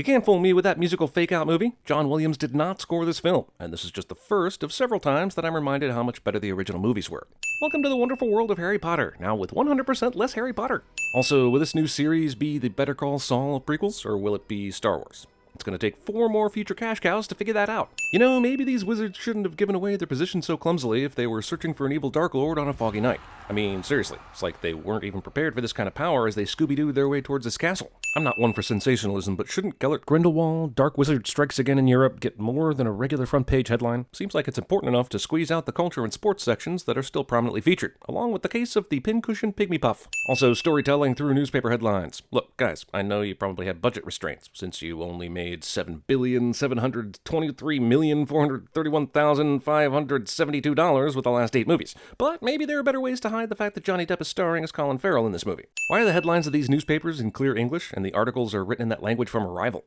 can't fool me with that musical fake-out movie. John Williams did not score this film, and this is just the first of several times that I'm reminded how much better the original movies were. Welcome to the wonderful world of Harry Potter, now with 100% less Harry Potter. Also, will this new series be the Better Call Saul of prequels, or will it be Star Wars? It's going to take 4 more future cash cows to figure that out. You know, maybe these wizards shouldn't have given away their position so clumsily if they were searching for an evil Dark Lord on a foggy night. I mean, seriously, it's like they weren't even prepared for this kind of power as they Scooby-Dooed their way towards this castle. I'm not one for sensationalism, but shouldn't Gellert Grindelwald, Dark Wizard Strikes Again in Europe, get more than a regular front-page headline? Seems like it's important enough to squeeze out the culture and sports sections that are still prominently featured, along with the case of the pincushion pygmy puff. Also, storytelling through newspaper headlines. Look, guys, I know you probably have budget restraints, since you only made $7,723,431,572 with the last 8 movies. But maybe there are better ways to hide the fact that Johnny Depp is starring as Colin Farrell in this movie. Why are the headlines of these newspapers in clear English, and the articles are written in that language from Arrival?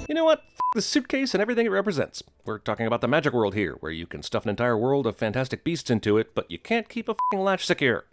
You know what? F the suitcase and everything it represents. We're talking about the magic world here, where you can stuff an entire world of fantastic beasts into it, but you can't keep a f***ing latch secure.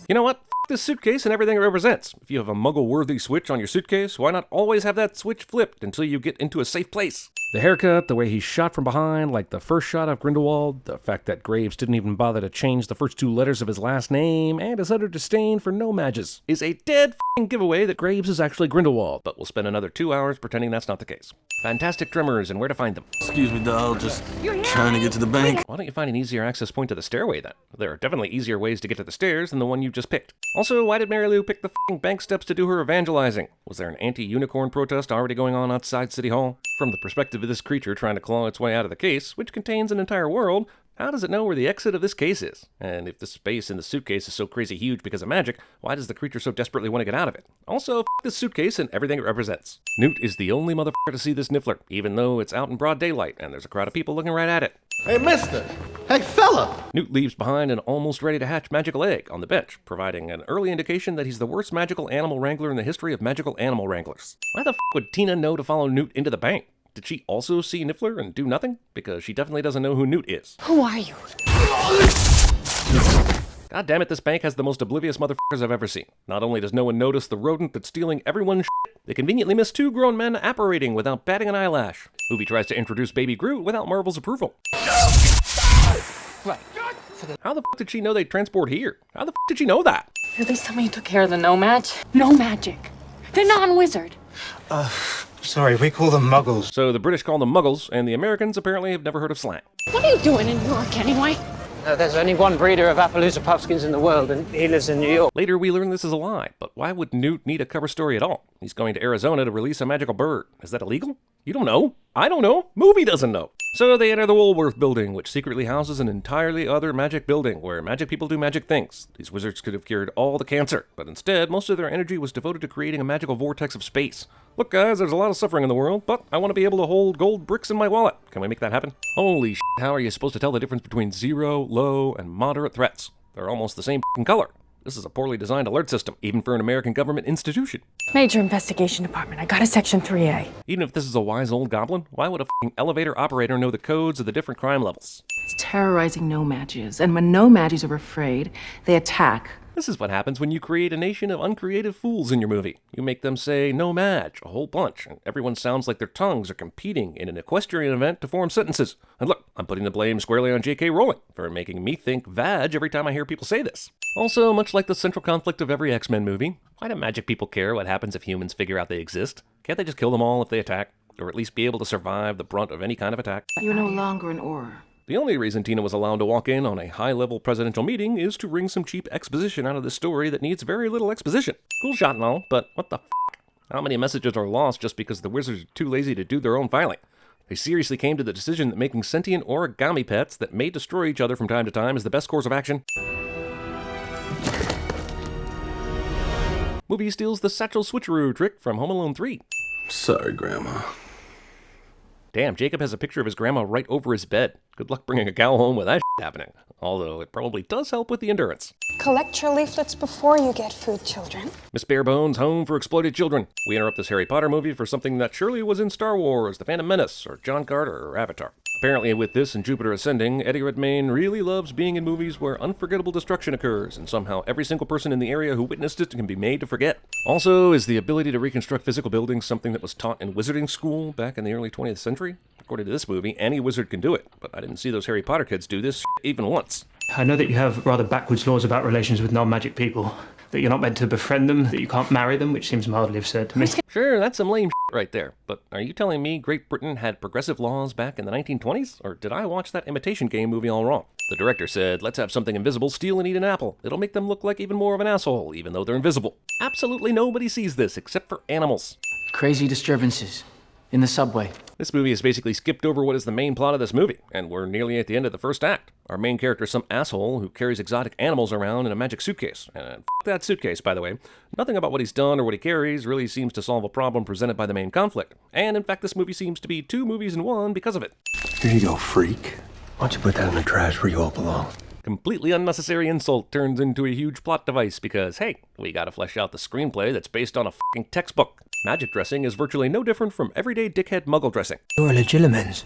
You know what? F this suitcase and everything it represents. If you have a muggle-worthy switch on your suitcase, why not always have that switch flipped until you get into a safe place? The haircut, the way he's shot from behind, like the first shot of Grindelwald, the fact that Graves didn't even bother to change the first 2 letters of his last name, and his utter disdain for no mages, is a dead f***ing giveaway that Graves is actually Grindelwald, but we'll spend another 2 hours pretending that's not the case. Fantastic Tremors and where to find them. Excuse me, doll, just trying to get to the bank. Why don't you find an easier access point to the stairway then? There are definitely easier ways to get to the stairs than the one you just picked. Also, why did Mary Lou pick the f***ing bank steps to do her evangelizing? Was there an anti-unicorn protest already going on outside City Hall? From the perspective of this creature trying to claw its way out of the case, which contains an entire world, how does it know where the exit of this case is? And if the space in the suitcase is so crazy huge because of magic, why does the creature so desperately want to get out of it? Also, f this suitcase and everything it represents. Newt is the only motherfucker to see this niffler, even though it's out in broad daylight and there's a crowd of people looking right at it. Hey, mister! Hey, fella! Newt leaves behind an almost ready to hatch magical egg on the bench, providing an early indication that he's the worst magical animal wrangler in the history of magical animal wranglers. Why the f would Tina know to follow Newt into the bank? Did she also see Niffler and do nothing? Because she definitely doesn't know who Newt is. Who are you? God damn it, this bank has the most oblivious motherfuckers I've ever seen. Not only does no one notice the rodent that's stealing everyone's shit, they conveniently miss 2 grown men apparating without batting an eyelash. Movie tries to introduce Baby Groot without Marvel's approval. Right. How the f did she know they'd transport here? How the f did she know that? At least tell me you took care of the no match. No magic. They're non-wizard. Sorry, we call them muggles. So the British call them muggles, and the Americans apparently have never heard of slang. What are you doing in New York anyway? There's only one breeder of Appaloosa puffskins in the world, and he lives in New York. Later we learn this is a lie, but why would Newt need a cover story at all? He's going to Arizona to release a magical bird. Is that illegal? You don't know. I don't know. Movie doesn't know. So they enter the Woolworth building, which secretly houses an entirely other magic building where magic people do magic things. These wizards could have cured all the cancer, but instead most of their energy was devoted to creating a magical vortex of space. Look guys, there's a lot of suffering in the world, but I want to be able to hold gold bricks in my wallet. Can we make that happen? Holy shit, how are you supposed to tell the difference between 0, low, and moderate threats? They're almost the same color. This is a poorly designed alert system, even for an American government institution. Major Investigation Department. I got a Section 3A. Even if this is a wise old goblin, why would a f***ing elevator operator know the codes of the different crime levels? It's terrorizing no-mages, and when no-mages are afraid, they attack. This is what happens when you create a nation of uncreative fools in your movie. You make them say no match a whole bunch, and everyone sounds like their tongues are competing in an equestrian event to form sentences. And look, I'm putting the blame squarely on J.K. Rowling for making me think vag every time I hear people say this. Also, much like the central conflict of every X-Men movie, why do magic people care what happens if humans figure out they exist? Can't they just kill them all if they attack? Or at least be able to survive the brunt of any kind of attack? You're no longer an Auror. The only reason Tina was allowed to walk in on a high-level presidential meeting is to wring some cheap exposition out of this story that needs very little exposition. Cool shot and all, but what the f***? How many messages are lost just because the wizards are too lazy to do their own filing? They seriously came to the decision that making sentient origami pets that may destroy each other from time to time is the best course of action? Movie steals the satchel switcheroo trick from Home Alone 3. Sorry, Grandma. Damn, Jacob has a picture of his grandma right over his bed. Good luck bringing a cow home with that happening. Although it probably does help with the endurance. Collect your leaflets before you get food, children. Miss Barebones, home for exploited children. We interrupt this Harry Potter movie for something that surely was in Star Wars, The Phantom Menace, or John Carter, or Avatar. Apparently with this and Jupiter Ascending, Eddie Redmayne really loves being in movies where unforgettable destruction occurs, and somehow every single person in the area who witnessed it can be made to forget. Also, is the ability to reconstruct physical buildings something that was taught in wizarding school back in the early 20th century? According to this movie, any wizard can do it, but I didn't see those Harry Potter kids do this even once. I know that you have rather backwards laws about relations with non-magic people, that you're not meant to befriend them, that you can't marry them, which seems mildly absurd to me. Sure, that's some lame right there, but are you telling me Great Britain had progressive laws back in the 1920s? Or did I watch that Imitation Game movie all wrong? The director said, let's have something invisible steal and eat an apple. It'll make them look like even more of an asshole, even though they're invisible. Absolutely nobody sees this except for animals. Crazy disturbances in the subway. This movie has basically skipped over what is the main plot of this movie, and we're nearly at the end of the first act. Our main character is some asshole who carries exotic animals around in a magic suitcase. And f*** that suitcase, by the way. Nothing about what he's done or what he carries really seems to solve a problem presented by the main conflict. And in fact, this movie seems to be 2 movies in 1 because of it. Here you go, freak. Why don't you put that in the trash where you all belong? Completely unnecessary insult turns into a huge plot device because, hey, we gotta flesh out the screenplay that's based on a f***ing textbook. Magic dressing is virtually no different from everyday dickhead muggle dressing. You're a legilimens.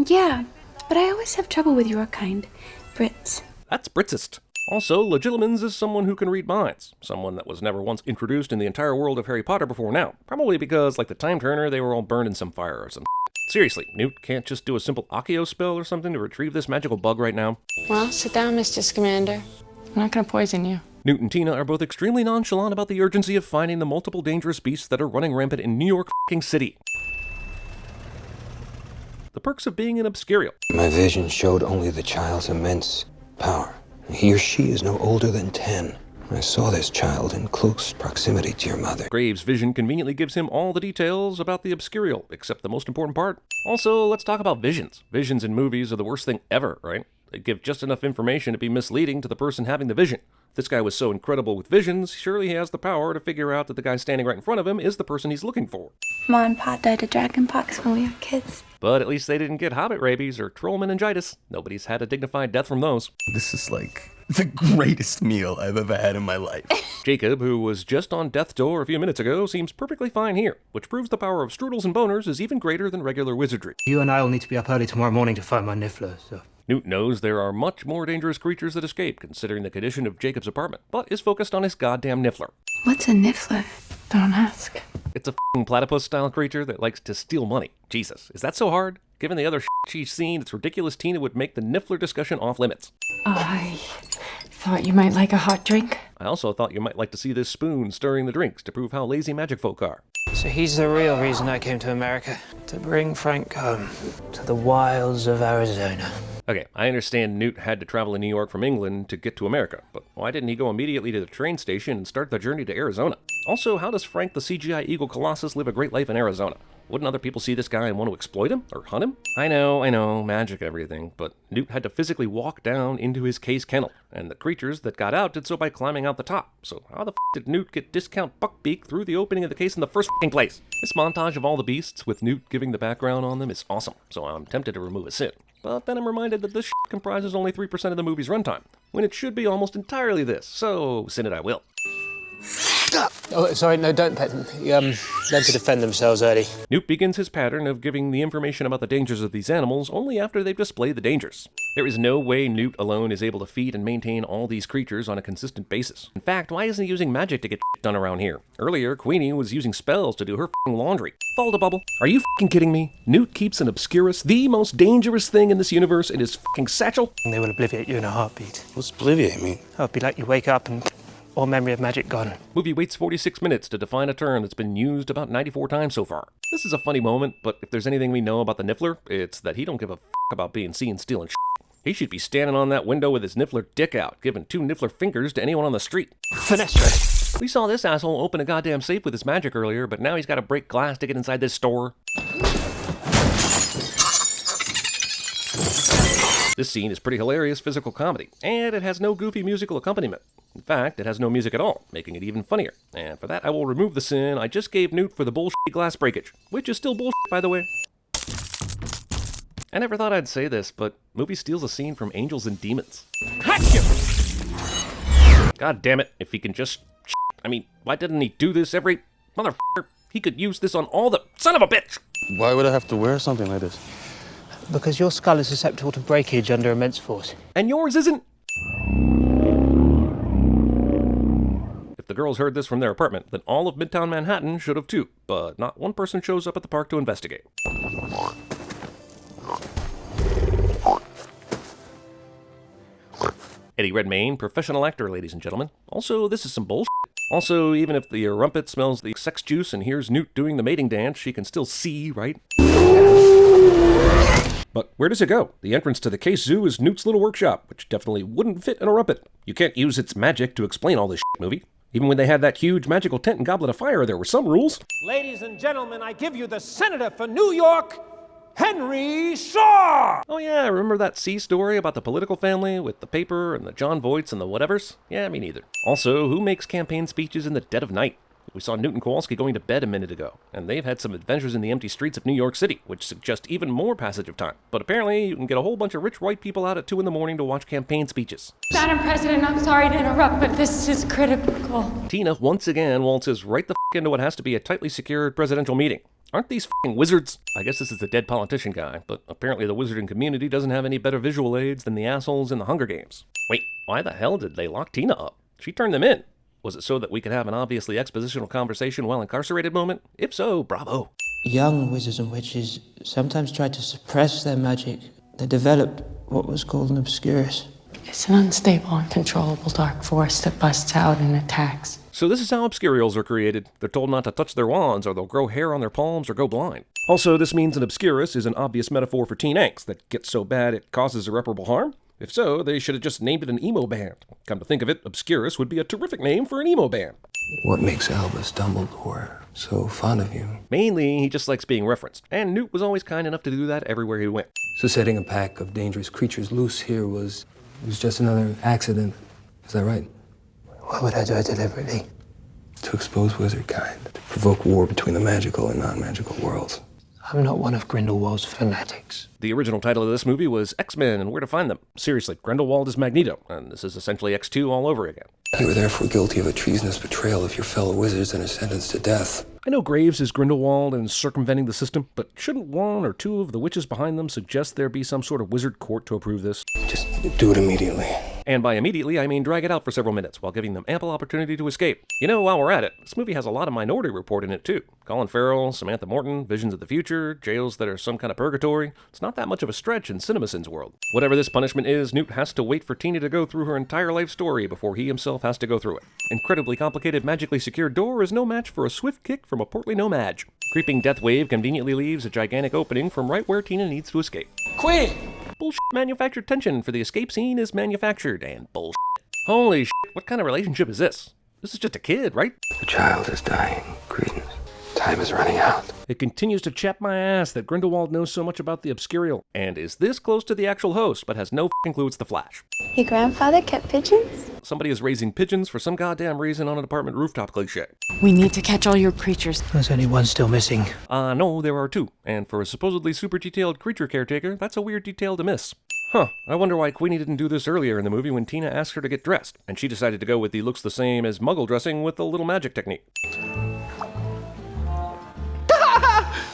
Yeah, but I always have trouble with your kind. Brits. That's Britsist. Also, Legilimens is someone who can read minds. Someone that was never once introduced in the entire world of Harry Potter before now. Probably because, like the Time Turner, they were all burned in some fire or some Seriously, Newt can't just do a simple Accio spell or something to retrieve this magical bug right now? Well, sit down, Mr. Scamander. I'm not gonna poison you. Newt and Tina are both extremely nonchalant about the urgency of finding the multiple dangerous beasts that are running rampant in New York f***ing City. The perks of being an obscurial. My vision showed only the child's immense power. He or she is no older than 10. I saw this child in close proximity to your mother. Graves' vision conveniently gives him all the details about the obscurial, except the most important part. Also, let's talk about visions. Visions in movies are the worst thing ever, right? They give just enough information to be misleading to the person having the vision. If this guy was so incredible with visions, surely he has the power to figure out that the guy standing right in front of him is the person he's looking for. Mom and Pa died of dragonpox when we were kids. But at least they didn't get hobbit rabies or troll meningitis. Nobody's had a dignified death from those. This is like the greatest meal I've ever had in my life. Jacob, who was just on death's door a few minutes ago, seems perfectly fine here, which proves the power of strudels and boners is even greater than regular wizardry. You and I will need to be up early tomorrow morning to find my niffler, so... Newt knows there are much more dangerous creatures that escape, considering the condition of Jacob's apartment, but is focused on his goddamn niffler. What's a niffler? Don't ask. It's a f***ing platypus-style creature that likes to steal money. Jesus, is that so hard? Given the other shit she's seen, it's ridiculous Tina would make the niffler discussion off limits. I thought you might like a hot drink. I also thought you might like to see this spoon stirring the drinks to prove how lazy magic folk are. So he's the real reason I came to America. To bring Frank home. To the wilds of Arizona. Okay, I understand Newt had to travel to New York from England to get to America, but why didn't he go immediately to the train station and start the journey to Arizona? Also, how does Frank the CGI Eagle Colossus live a great life in Arizona? Wouldn't other people see this guy and want to exploit him? Or hunt him? I know, magic everything, but Newt had to physically walk down into his case kennel, and the creatures that got out did so by climbing out the top. So how the f*** did Newt get discount Buckbeak through the opening of the case in the first f***ing place? This montage of all the beasts with Newt giving the background on them is awesome, so I'm tempted to remove a sin. But then I'm reminded that this shit comprises only 3% of the movie's runtime, when it should be almost entirely this, so sin it I will. Oh, sorry, no, don't pet them. Learn to defend themselves early. Newt begins his pattern of giving the information about the dangers of these animals only after they've displayed the dangers. There is no way Newt alone is able to feed and maintain all these creatures on a consistent basis. In fact, why isn't he using magic to get shit done around here? Earlier, Queenie was using spells to do her f***ing laundry. Fall to bubble. Are you f***ing kidding me? Newt keeps an Obscurus, the most dangerous thing in this universe, in his f***ing satchel? They will obliviate you in a heartbeat. What's obliviate mean? Oh, it'd be like you wake up and all memory of magic gone. Movie waits 46 minutes to define a term that's been used about 94 times so far. This is a funny moment, but if there's anything we know about the Niffler, it's that he don't give a f*** about being seen stealing shit. He should be standing on that window with his Niffler dick out, giving 2 Niffler fingers to anyone on the street. Finesse. We saw this asshole open a goddamn safe with his magic earlier, but now he's got to break glass to get inside this store. This scene is pretty hilarious physical comedy, and it has no goofy musical accompaniment. In fact, it has no music at all, making it even funnier. And for that, I will remove the sin I just gave Newt for the bullshit glass breakage, which is still bullshit, by the way. I never thought I'd say this, but movie steals a scene from Angels and Demons. God damn it, if he can just I mean, why didn't he do this every motherfucker? He could use this on all the son of a bitch! Why would I have to wear something like this? Because your skull is susceptible to breakage under immense force. And yours isn't? If the girls heard this from their apartment, then all of Midtown Manhattan should have too, but not one person shows up at the park to investigate. Eddie Redmayne, professional actor, ladies and gentlemen. Also, this is some bullshit. Also, even if the rumpet smells the sex juice and hears Newt doing the mating dance, she can still see, right? But where does it go? The entrance to the Case Zoo is Newt's little workshop, which definitely wouldn't fit in a rumpet. You can't use its magic to explain all this shit, movie. Even when they had that huge magical tent and goblet of fire, there were some rules. Ladies and gentlemen, I give you the Senator for New York, Henry Shaw! Oh yeah, remember that C story about the political family with the paper and the John Voights and the whatevers? Yeah, me neither. Also, who makes campaign speeches in the dead of night? We saw Newt and Kowalski going to bed a minute ago, and they've had some adventures in the empty streets of New York City, which suggest even more passage of time. But apparently, you can get a whole bunch of rich white people out at 2 in the morning to watch campaign speeches. Madam President, I'm sorry to interrupt, but this is critical. Tina once again waltzes right the f*** into what has to be a tightly secured presidential meeting. Aren't these f***ing wizards? I guess this is the dead politician guy, but apparently the wizarding community doesn't have any better visual aids than the assholes in the Hunger Games. Wait, why the hell did they lock Tina up? She turned them in. Was it so that we could have an obviously expositional conversation while incarcerated moment? If so, bravo. Young wizards and witches sometimes tried to suppress their magic. They developed what was called an obscurus. It's an unstable, uncontrollable dark force that busts out and attacks. So this is how obscurials are created. They're told not to touch their wands or they'll grow hair on their palms or go blind. Also, this means an obscurus is an obvious metaphor for teen angst that gets so bad it causes irreparable harm. If so, they should have just named it an emo band. Come to think of it, Obscurus would be a terrific name for an emo band. What makes Albus Dumbledore so fond of you? Mainly, he just likes being referenced, and Newt was always kind enough to do that everywhere he went. So setting a pack of dangerous creatures loose here was just another accident. Is that right? Why would I do it deliberately? To expose wizard kind, to provoke war between the magical and non-magical worlds. I'm not one of Grindelwald's fanatics. The original title of this movie was X-Men and Where to Find Them. Seriously, Grindelwald is Magneto, and this is essentially X2 all over again. You were therefore guilty of a treasonous betrayal of your fellow wizards and are sentenced to death. I know Graves is Grindelwald and is circumventing the system, but shouldn't one or two of the witches behind them suggest there be some sort of wizard court to approve this? Just do it immediately. And by immediately, I mean drag it out for several minutes while giving them ample opportunity to escape. You know, while we're at it, this movie has a lot of Minority Report in it too. Colin Farrell, Samantha Morton, visions of the future, jails that are some kind of purgatory. It's not that much of a stretch in CinemaSins world. Whatever this punishment is, Newt has to wait for Tina to go through her entire life story before he himself has to go through it. Incredibly complicated, magically secured door is no match for a swift kick from a portly no-maj. Creeping death wave conveniently leaves a gigantic opening from right where Tina needs to escape. Queen! Bullshit manufactured tension for the escape scene is manufactured, and bullshit. Holy shit, what kind of relationship is this? This is just a kid, right? The child is dying. Credence. Time is running out. It continues to chap my ass that Grindelwald knows so much about the Obscurial, and is this close to the actual host, but has no f***ing clue it's the Flash. Your grandfather kept pigeons? Somebody is raising pigeons for some goddamn reason on an apartment rooftop cliche. We need to catch all your creatures. There's only one still missing. No, there are two, and for a supposedly super detailed creature caretaker, that's a weird detail to miss. Huh, I wonder why Queenie didn't do this earlier in the movie when Tina asked her to get dressed, and she decided to go with the looks the same as Muggle dressing with a little magic technique.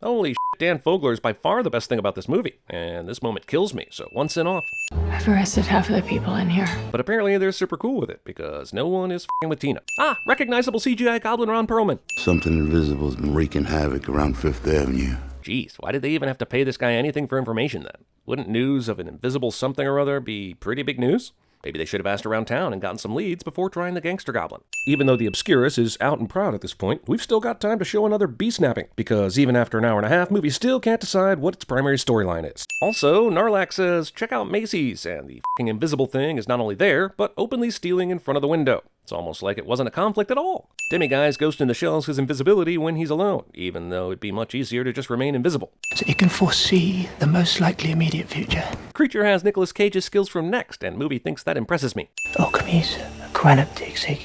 Holy shit, Dan Fogler is by far the best thing about this movie, and this moment kills me, so 1 cent off. I've arrested half of the people in here. But apparently they're super cool with it, because no one is f***ing with Tina. Ah, recognizable CGI Goblin Ron Perlman. Something invisible has been wreaking havoc around Fifth Avenue. Jeez, why did they even have to pay this guy anything for information then? Wouldn't news of an invisible something or other be pretty big news? Maybe they should have asked around town and gotten some leads before trying the Gangster Goblin. Even though the Obscurus is out and proud at this point, we've still got time to show another bee-snapping, because even after an hour and a half, movie still can't decide what its primary storyline is. Also, Narlac says, check out Macy's, and the f***ing invisible thing is not only there, but openly stealing in front of the window. It's almost like it wasn't a conflict at all. Demiguy's Ghost in the Shell's his invisibility when he's alone, even though it'd be much easier to just remain invisible. So you can foresee the most likely immediate future. Creature has Nicolas Cage's skills from Next, and movie thinks that impresses me. Alchemies grow up to exist,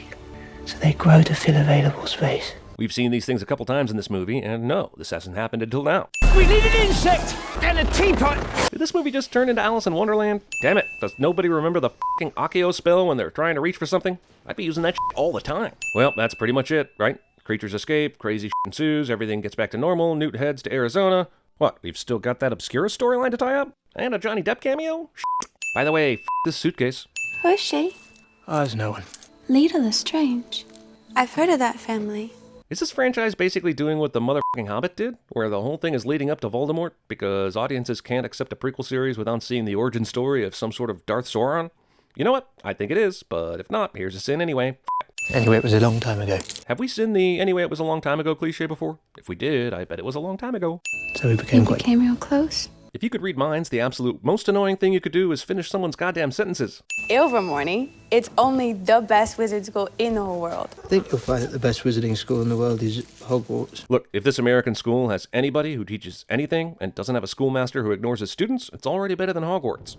so they grow to fill available space. We've seen these things a couple times in this movie, and no, this hasn't happened until now. We need an insect and a teapot. Did this movie just turn into Alice in Wonderland? Damn it, does nobody remember the fucking Accio spell when they're trying to reach for something? I'd be using that shit all the time. Well, that's pretty much it, right? Creatures escape, crazy shit ensues, everything gets back to normal, Newt heads to Arizona. What, we've still got that obscure storyline to tie up? And a Johnny Depp cameo? Shit. By the way, this suitcase. Who is she? There's no one. Lita Lestrange. I've heard of that family. Is this franchise basically doing what the motherfucking Hobbit did? Where the whole thing is leading up to Voldemort? Because audiences can't accept a prequel series without seeing the origin story of some sort of Darth Sauron? You know what? I think it is, but if not, here's a sin anyway. Anyway, it was a long time ago. Have we seen the "anyway it was a long time ago" cliche before? If we did, I bet it was a long time ago. So we became real close. If you could read minds, the absolute most annoying thing you could do is finish someone's goddamn sentences. Ilvermorny. It's only the best wizard school in the whole world. I think you'll find that the best wizarding school in the world is Hogwarts. Look, if this American school has anybody who teaches anything and doesn't have a schoolmaster who ignores his students, it's already better than Hogwarts.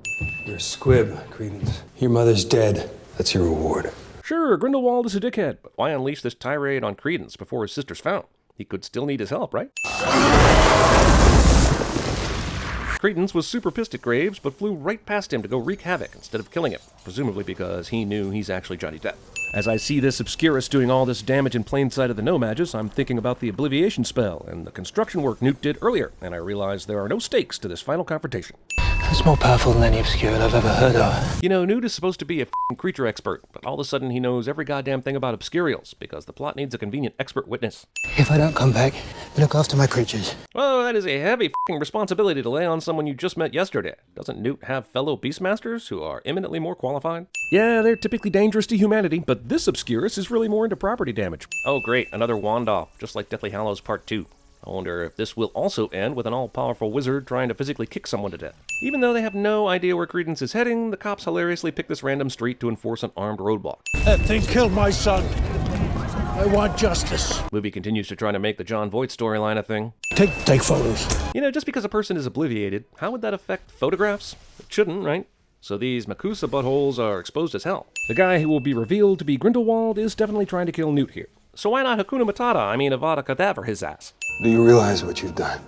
You're a squib, Credence. Your mother's dead. That's your reward. Sure, Grindelwald is a dickhead, but why unleash this tirade on Credence before his sister's found? He could still need his help, right? Credence was super pissed at Graves, but flew right past him to go wreak havoc instead of killing him, presumably because he knew he's actually Johnny Depp. As I see this Obscurus doing all this damage in plain sight of the No-Mages, I'm thinking about the Obliviation spell and the construction work Newt did earlier, and I realize there are no stakes to this final confrontation. That's more powerful than any Obscure I've ever heard of. You know, Newt is supposed to be a f***ing creature expert, but all of a sudden he knows every goddamn thing about Obscurials, because the plot needs a convenient expert witness. If I don't come back, look after my creatures. Well, that is a heavy f***ing responsibility to lay on someone you just met yesterday. Doesn't Newt have fellow Beastmasters who are eminently more qualified? Yeah, they're typically dangerous to humanity, but this Obscurus is really more into property damage. Oh great, another wand off, just like Deathly Hallows Part 2. I wonder if this will also end with an all-powerful wizard trying to physically kick someone to death. Even though they have no idea where Credence is heading, the cops hilariously pick this random street to enforce an armed roadblock. That thing killed my son. I want justice. Movie continues to try to make the John Voight storyline a thing. Take photos. You know, just because a person is obliviated, how would that affect photographs? It shouldn't, right? So these Makusa buttholes are exposed as hell. The guy who will be revealed to be Grindelwald is definitely trying to kill Newt here. So why not Hakuna Matata? I mean, Avada Kedavra his ass. Do you realize what you've done?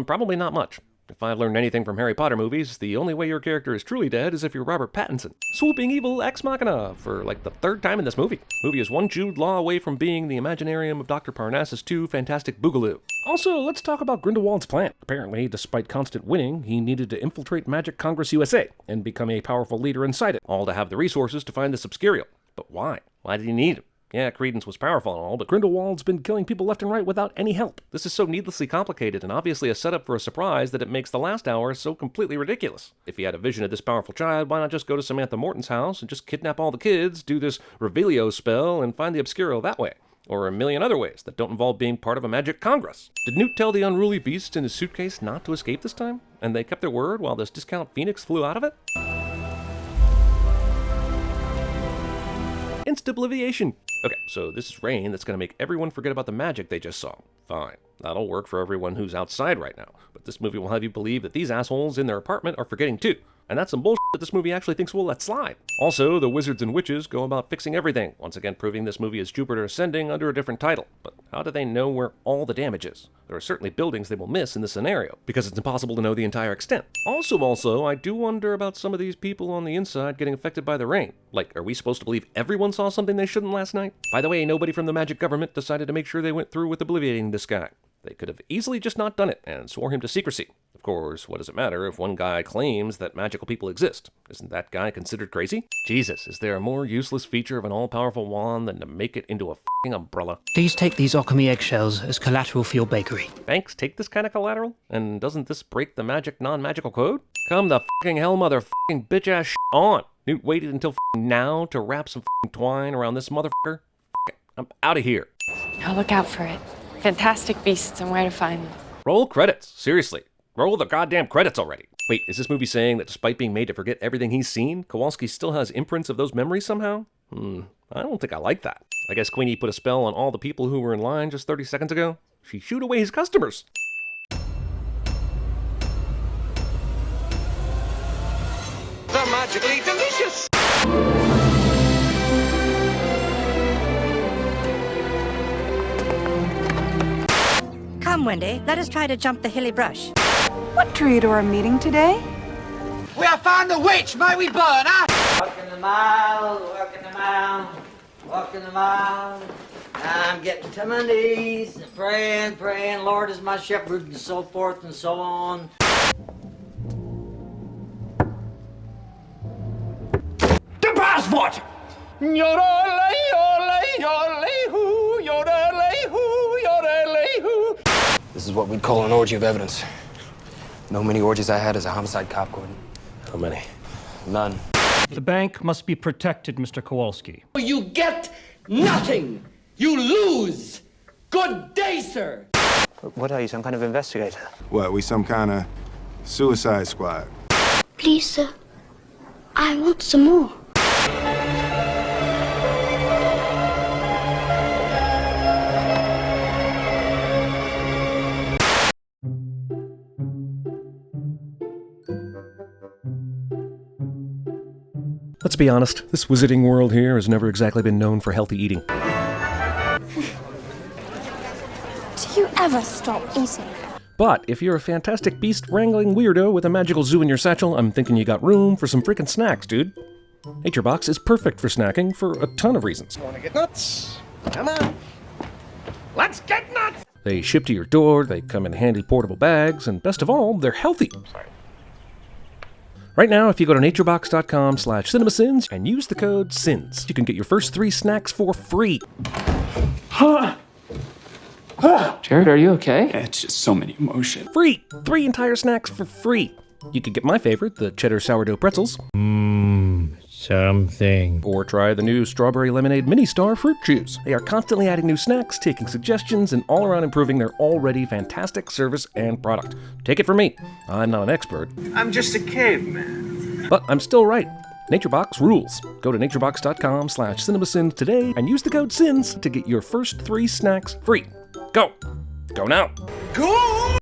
Probably not much. If I've learned anything from Harry Potter movies, the only way your character is truly dead is if you're Robert Pattinson. Swooping evil ex machina for like the third time in this movie. Movie is one Jude Law away from being the Imaginarium of Dr. Parnassus 2 Fantastic Boogaloo. Also, let's talk about Grindelwald's plan. Apparently, despite constant winning, he needed to infiltrate Magic Congress USA and become a powerful leader inside it, all to have the resources to find this Obscurial. But why? Why did he need him? Yeah, Credence was powerful and all, but Grindelwald's been killing people left and right without any help. This is so needlessly complicated and obviously a setup for a surprise that it makes the last hour so completely ridiculous. If he had a vision of this powerful child, why not just go to Samantha Morton's house and just kidnap all the kids, do this Revelio spell, and find the Obscurial that way? Or a million other ways that don't involve being part of a magic congress. Did Newt tell the unruly beasts in his suitcase not to escape this time? And they kept their word while this discount phoenix flew out of it? Insta-obliviation. Okay, so this is rain that's going to make everyone forget about the magic they just saw. Fine, that'll work for everyone who's outside right now, but this movie will have you believe that these assholes in their apartment are forgetting too. And that's some bullshit that this movie actually thinks we'll let slide. Also, the wizards and witches go about fixing everything, once again proving this movie is Jupiter Ascending under a different title. But how do they know where all the damage is? There are certainly buildings they will miss in this scenario, because it's impossible to know the entire extent. Also, I do wonder about some of these people on the inside getting affected by the rain. Like, are we supposed to believe everyone saw something they shouldn't last night? By the way, nobody from the magic government decided to make sure they went through with obliviating this guy. They could have easily just not done it and swore him to secrecy. Of course, what does it matter if one guy claims that magical people exist? Isn't that guy considered crazy? Jesus, is there a more useless feature of an all-powerful wand than to make it into a f***ing umbrella? Please take these Occamy eggshells as collateral for your bakery. Banks take this kind of collateral? And doesn't this break the magic non-magical code? Come the f***ing hell mother f***ing bitch-ass sh** on! Newt waited until f***ing now to wrap some f***ing twine around this motherfucker? F*** it, I'm out of here. Now look out for it. Fantastic beasts and where to find them. Roll credits, seriously. Roll the goddamn credits already. Wait, is this movie saying that despite being made to forget everything he's seen, Kowalski still has imprints of those memories somehow? I don't think I like that. I guess Queenie put a spell on all the people who were in line just 30 seconds ago. She shooed away his customers. They're magically delicious. Come, Wendy, let us try to jump the hilly brush. What drew you to our meeting today? We have found the witch, may we burn her? Walking the mile, walking the mile, walking the mile. I'm getting to my knees, praying, praying, Lord is my shepherd, and so forth and so on. The passport! This is what we'd call an orgy of evidence. Know how many orgies I had as a homicide cop, Gordon? How many? None. The bank must be protected, Mr. Kowalski. You get nothing! You lose! Good day, sir! What are you, some kind of investigator? What, we some kind of suicide squad? Please, sir. I want some more. Let's be honest, this wizarding world here has never exactly been known for healthy eating. Do you ever stop eating? But if you're a fantastic beast-wrangling weirdo with a magical zoo in your satchel, I'm thinking you got room for some freaking snacks, dude. NatureBox is perfect for snacking for a ton of reasons. Wanna get nuts? Come on. Let's get nuts! They ship to your door, they come in handy portable bags, and best of all, they're healthy. Right now, if you go to naturebox.com/CinemaSins and use the code SINS, you can get your first 3 snacks for free. Jared, are you okay? It's just so many emotions. Free! 3 entire snacks for free. You could get my favorite, the cheddar sourdough pretzels. Something. Or try the new strawberry lemonade mini star fruit chews. They are constantly adding new snacks, taking suggestions, and all around improving their already fantastic service and product. Take it from me. I'm not an expert. I'm just a caveman. But I'm still right. NatureBox rules. Go to naturebox.com/CinemaSins today and use the code SINS to get your first 3 snacks free. Go! Go now! Go!